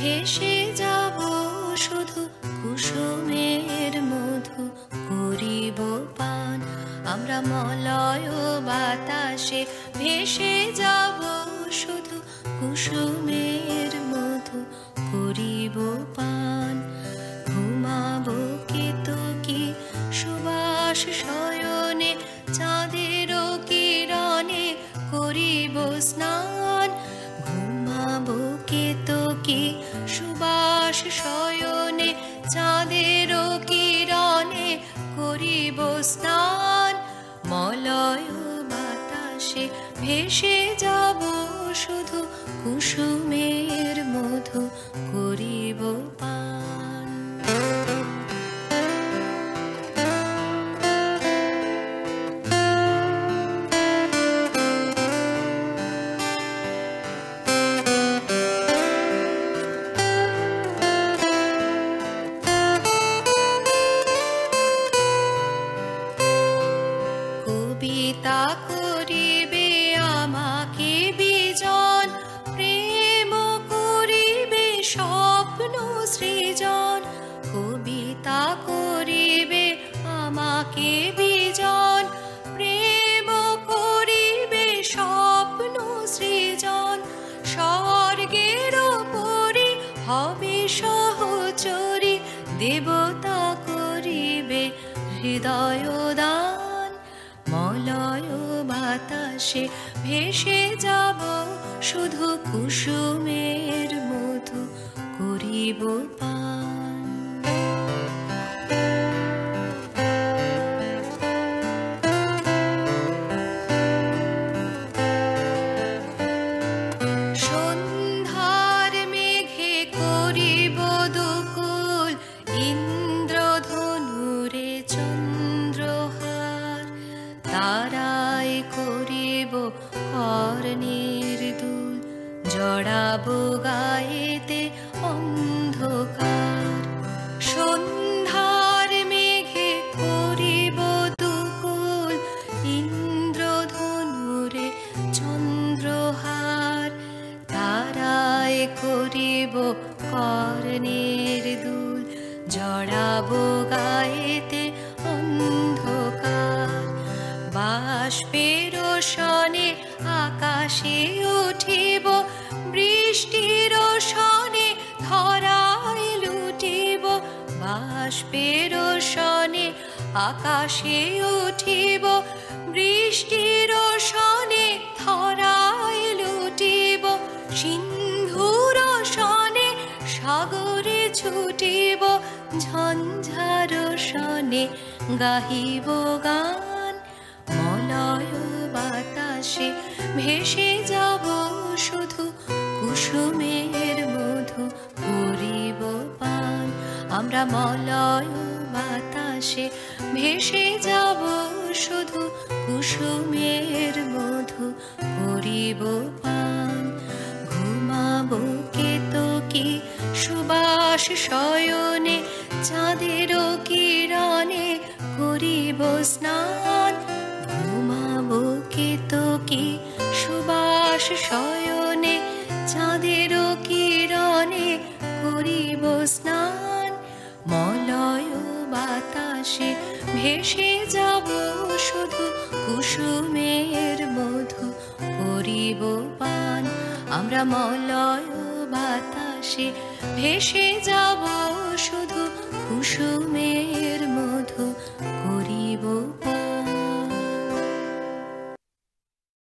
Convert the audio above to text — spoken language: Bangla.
ভেসে যাব শুধু কুসুমের মধু করিব পান। আমরা মলয় বাতাসে ভেসে যাব শুধু কুসুমের মধু করিব পান। ঘুমাবো কেতকী সুবাস শয়নে চাঁদের কিরণে করিব স্নান। ঘুমাবো কেতকী সুবাস শয়নে চাঁদের কিরণে করিব স্নান। মলয় বাতাসে ভেসে যাব শুধু কুসুমের মধু করিব পান। কবিতা করিবে আমাকে বিজন, প্রেম করিবে স্বপ্ন সৃজন। কবিতা করিবে আমাকে বিজন, প্রেম করিবে স্বপ্ন সৃজন। স্বর্গের পরি হবে সহচরী, দেবতা করিবে হৃদয় দান। মলয় বাতাসে ভেসে যাব শুধু কুসুমের মধু করিব পান। সন্ধ্যার মেঘে করিব দুকুল, ইন্দ্রধনুরে চন্দ্রহার। তারাই করিব কর্ণের দুল, জড়াবো গায়েতে অন্ধকার। সন্ধ্যার মেঘে করিব দুকুল, ইন্দ্রধনুরে চন্দ্রহার। তারাই করিব কর্ণের দুল, জড়াবো গায়েতে অন্ধকার। বাষ্পের সনে আকাশে উঠিব, বৃষ্টির সনে ধরায় লুটিব। বাষ্পের সনে আকাশে উঠিব, বৃষ্টির সনে ধরায় লুটিব। সিন্ধুর সনে সাগরে ছুটিব, ঝঞ্ঝার সনে গাহিব গান। মলয় বাতাসে ভেসে যাব শুধু কুসুমের মধু করিব পান। আমরা মলয় বাতাসে ভেসে যাব শুধু কুসুমের মধু করিব পান। ঘুমাবো কেতকী সুবাস শয়নে চাঁদের কিরণে করিব স্নান। ঘুমাবো কেতকী সুবাস শয়নে চাঁদের কিরণে করিব স্নান। মলয় বাতাসে ভেসে যাব শুধু কুসুমের মধু করিব পান। আমরা মলয় বাতাসে ভেসে যাব শুধু কুসুমের মধু